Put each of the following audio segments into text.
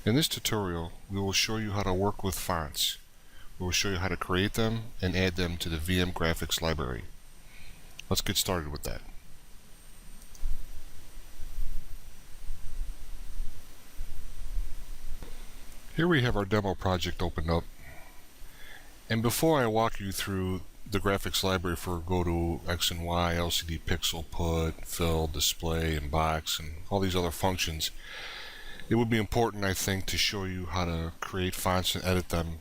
In this tutorial, we will show you how to work with fonts. We will show you how to create them and add them to the VMGraphix library. Let's get started with that. Here we have our demo project opened up. And before I walk you through the graphics library for go to X and Y, LCD pixel, put, fill, display, and box, and all these other functions, it would be important, I think, to show you how to create fonts and edit them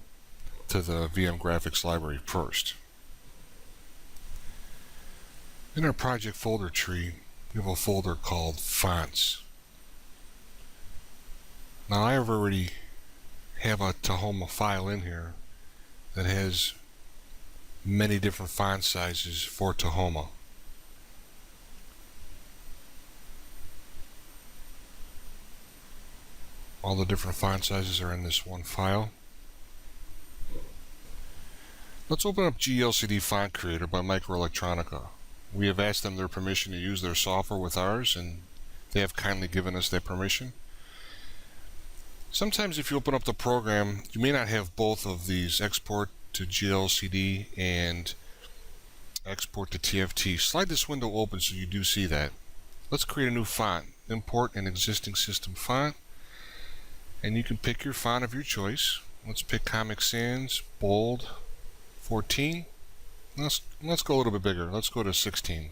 to the VMGraphix library first. In our project folder tree, we have a folder called Fonts. Now I already have a Tahoma file in here that has many different font sizes for Tahoma. All the different font sizes are in this one file. Let's open up GLCD Font Creator by Microelectronica. We have asked them their permission to use their software with ours, and they have kindly given us that permission. Sometimes if you open up the program, you may not have both of these, export to GLCD and export to TFT. Slide this window open so you do see that. Let's create a new font. Import an existing system font, and you can pick your font of your choice. Let's pick Comic Sans, bold, 14. Let's go a little bit bigger. Let's go to 16.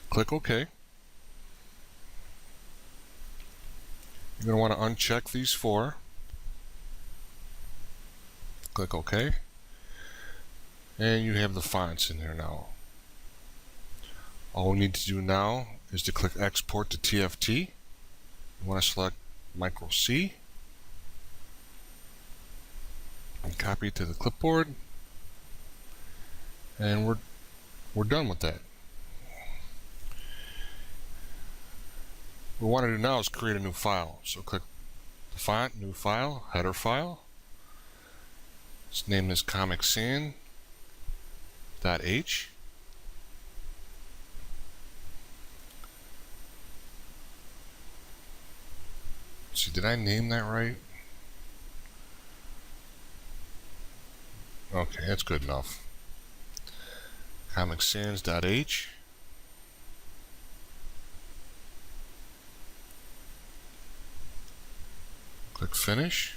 Click OK. You're going to want to uncheck these four. Click OK. And you have the fonts in here now. All we need to do now is to click Export to TFT. You want to select Micro C and copy it to the clipboard. And we're done with that. What we want to do now is create a new file. So click the font, new file, header file. Let's name this Comic Sans .h. Let's see, did I name that right? Okay, that's good enough. Comic Sans .h. Click Finish.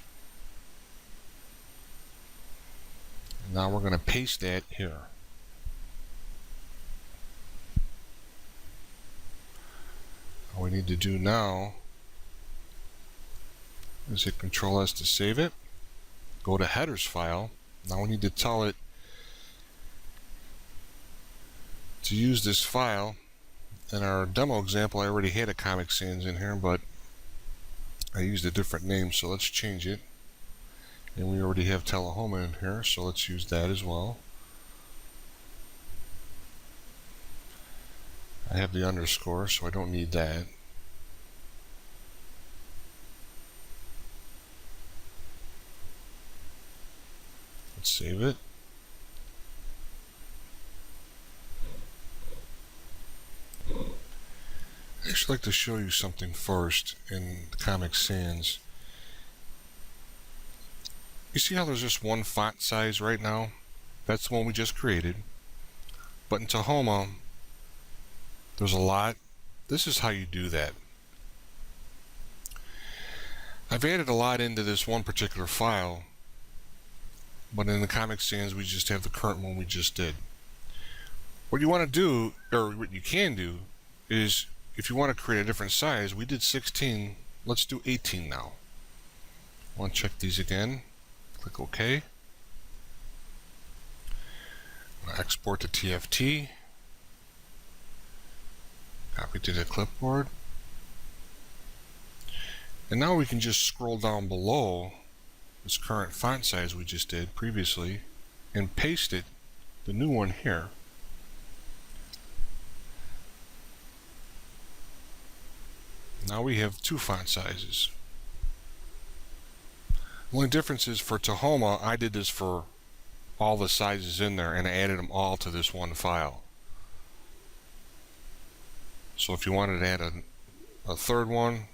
And now we're going to paste that here. All we need to do now is hit Control S to save it. Go to Headers file. Now we need to tell it to use this file. In our demo example, I already had a Comic Sans in here, but I used a different name, so let's change it. And we already have Tahoma in here, so let's use that as well. I have the underscore, so I don't need that. Let's save it. I'd actually like to show you something first in Comic Sans. You see how there's just one font size right now? That's the one we just created. But in Tahoma, there's a lot. This is how you do that. I've added a lot into this one particular file, but in the Comic Sans we just have the current one we just did. What you want to do, or what you can do, is if you want to create a different size, we did 16, let's do 18 now. I want to check these again. Click OK. Export to TFT. Copy to the clipboard. And now we can just scroll down below this current font size we just did previously and paste it, the new one here. Now we have two font sizes. The only difference is for Tahoma, I did this for all the sizes in there and I added them all to this one file. So if you wanted to add a third one,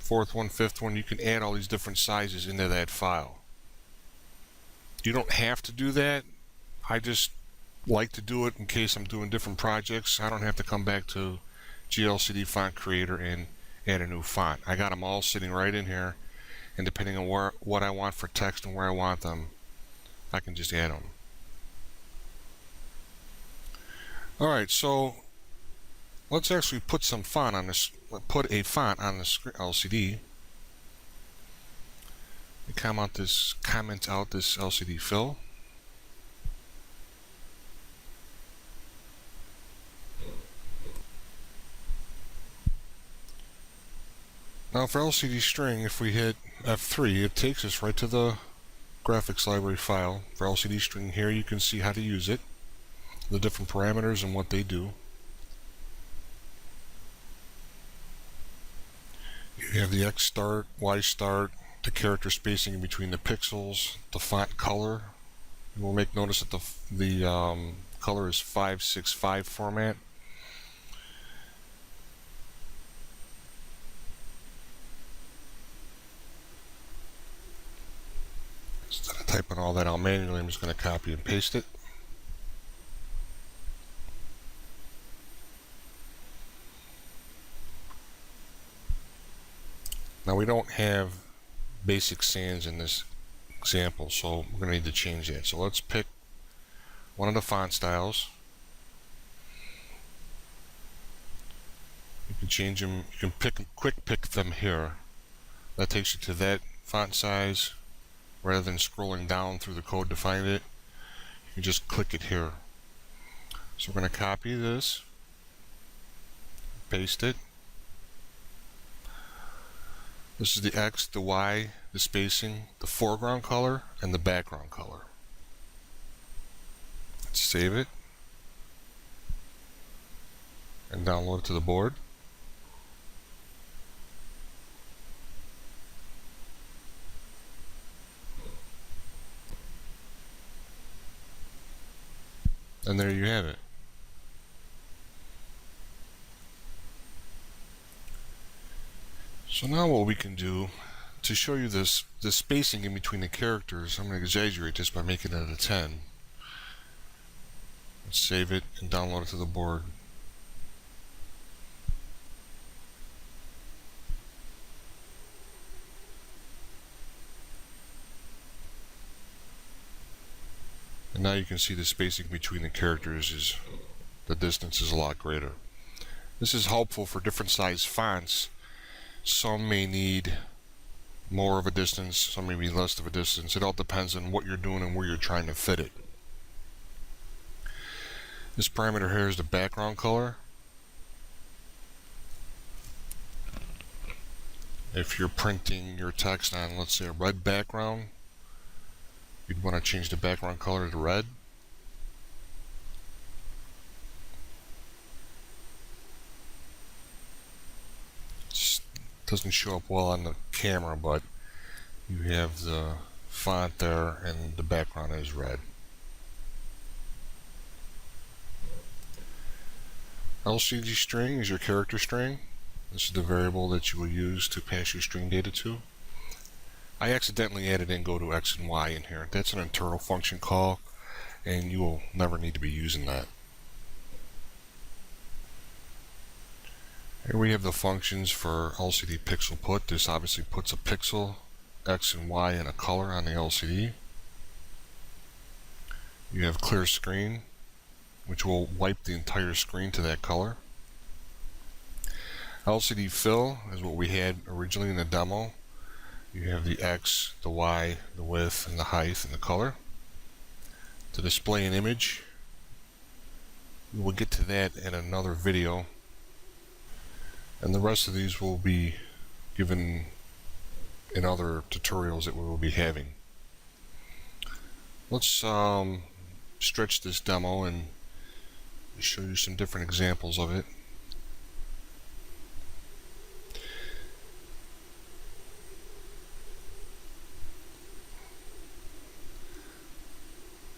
fourth one, fifth one. You can add all these different sizes into that file. You don't have to do that. I just like to do it in case I'm doing different projects. I don't have to come back to GLCD Font Creator and add a new font. I got them all sitting right in here, and depending on what I want for text and where I want them, I can just add them. Alright, so let's actually put some font on this. Put a font on the LCD. We comment out this LCD fill. Now for LCD string, if we hit F3, it takes us right to the graphics library file. For LCD string here, you can see how to use it, the different parameters and what they do. You have the X start, Y start, the character spacing in between the pixels, the font color. You will make notice that the color is 565 format. Instead of typing all that out manually, I'm just going to copy and paste it. Now we don't have basic sans in this example, so we're going to need to change that. So let's pick one of the font styles. You can change them. You can quick pick them here. That takes you to that font size. Rather than scrolling down through the code to find it, you can just click it here. So we're going to copy this, paste it. This is the X, the Y, the spacing, the foreground color, and the background color. Let's save it and download it to the board. And there you have it. So now what we can do to show you the spacing in between the characters, I'm going to exaggerate this by making it a 10. Let's save it and download it to the board. And now you can see the spacing between the characters the distance is a lot greater. This is helpful for different size fonts. Some may need more of a distance, some may be less of a distance. It all depends on what you're doing and where you're trying to fit it. This parameter here is the background color. If you're printing your text on, let's say, a red background, you'd want to change the background color to red. Doesn't show up well on the camera, but you have the font there and the background is red. LCD string is your character string. This is the variable that you will use to pass your string data to. I accidentally added in go to X and Y in here. That's an internal function call, and you will never need to be using that. Here we have the functions for LCD pixel put. This obviously puts a pixel, X and Y, and a color on the LCD. You have clear screen, which will wipe the entire screen to that color. LCD fill is what we had originally in the demo. You have the X, the Y, the width, and the height, and the color. To display an image, we will get to that in another video. And the rest of these will be given in other tutorials that we will be having. Let's stretch this demo and show you some different examples of it.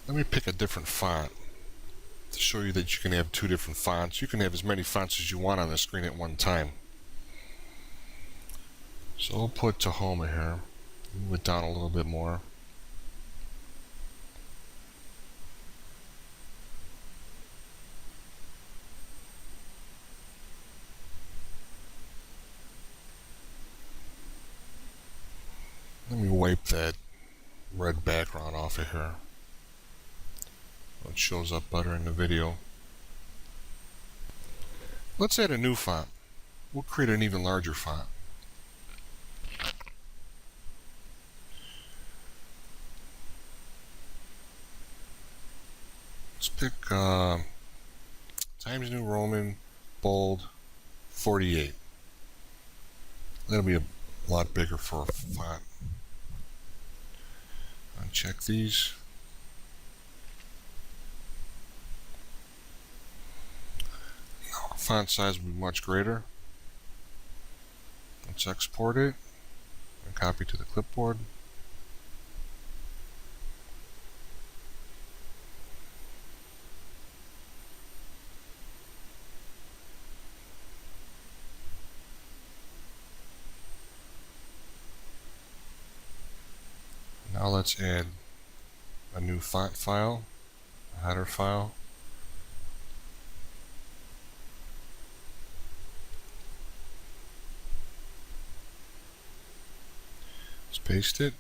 Let me pick a different font to show you that you can have two different fonts. You can have as many fonts as you want on the screen at one time. So we'll put Tahoma here. Move it down a little bit more. Let me wipe that red background off of here. So it shows up better in the video. Let's add a new font. We'll create an even larger font. Let's pick Times New Roman, bold, 48. That'll be a lot bigger for a font. Uncheck these. Now our font size will be much greater. Let's export it and copy to the clipboard. Now let's add a new font file, a header file. Let's paste it.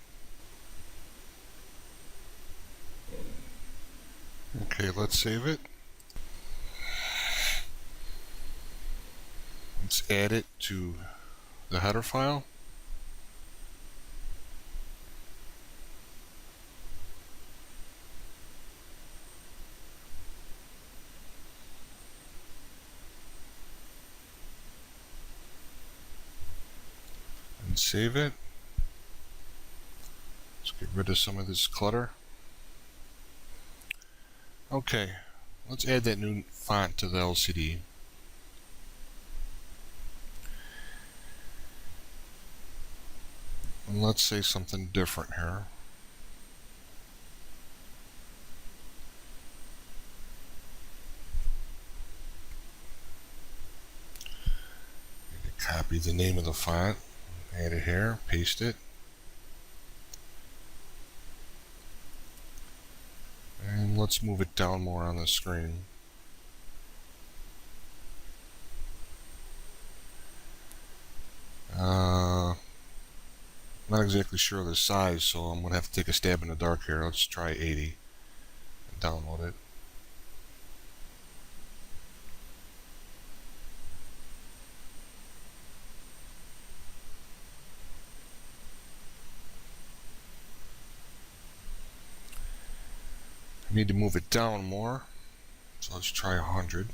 Okay, let's save it. Let's add it to the header file. And save it. Let's get rid of some of this clutter. Okay, let's add that new font to the LCD. And let's say something different here. Copy the name of the font, add it here, paste it. And let's move it down more on the screen. Not exactly sure of the size, so I'm going to have to take a stab in the dark here. Let's try 80 and download it. I need to move it down more, so let's try 100.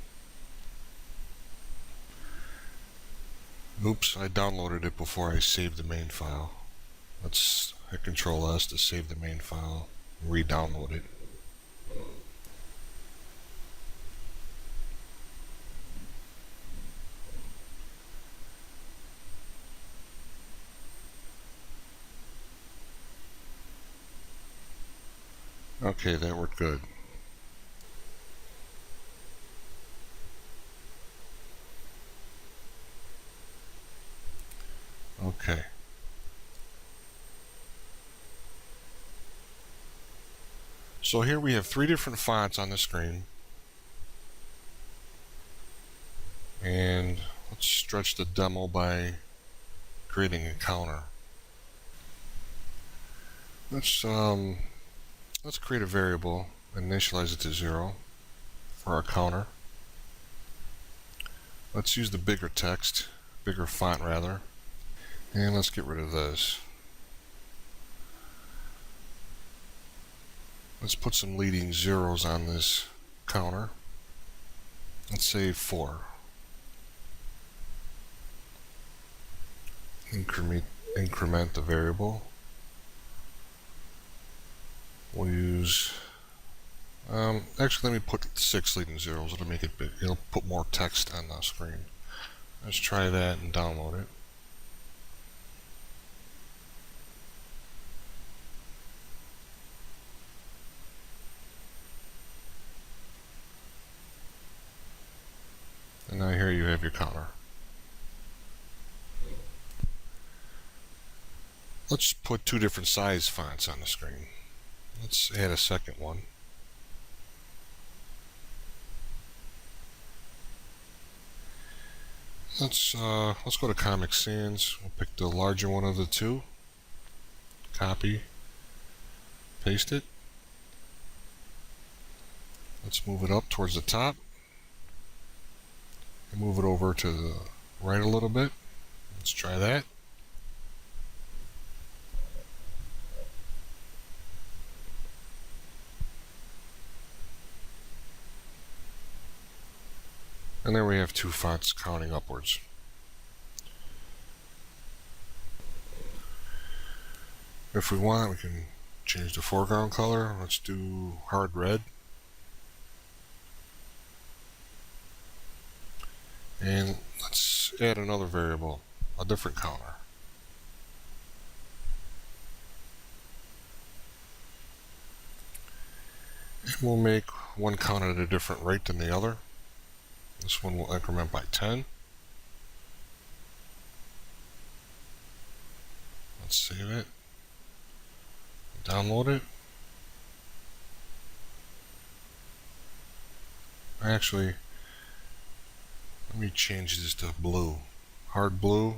Oops, I downloaded it before I saved the main file. Let's hit Control S to save the main file and re-download it. Okay, that worked good. Okay. So here we have 3 different fonts on the screen. And let's stretch the demo by creating a counter. Let's create a variable, initialize it to 0 for our counter. Let's use the bigger text, bigger font rather. And let's get rid of this. Let's put some leading zeros on this counter. Let's say 4. Increment the variable. We'll use, actually let me put 6 leading zeros. It'll make it big. It'll put more text on the screen. Let's try that and download it. And now here you have your counter. Let's put two different size fonts on the screen. Let's add a second one. Let's go to Comic Sans. We'll pick the larger one of the two. Copy, paste it. Let's move it up towards the top and move it over to the right a little bit. Let's try that. And there we have two fonts counting upwards. If we want, we can change the foreground color. Let's do hard red. And let's add another variable, a different counter. And we'll make one count at a different rate than the other. This one will increment by 10. Let's save it. Download it. Actually, let me change this to blue. Hard blue,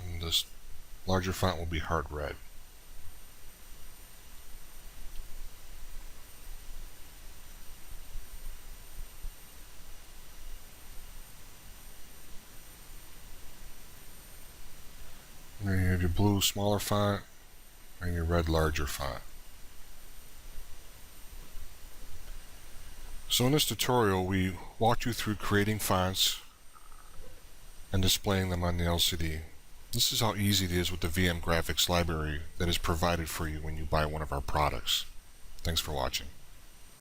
and this larger font will be hard red. And then you have your blue smaller font and your red larger font. So in this tutorial, we walked you through creating fonts and displaying them on the LCD. This is how easy it is with the VMGraphix library that is provided for you when you buy one of our products. Thanks for watching.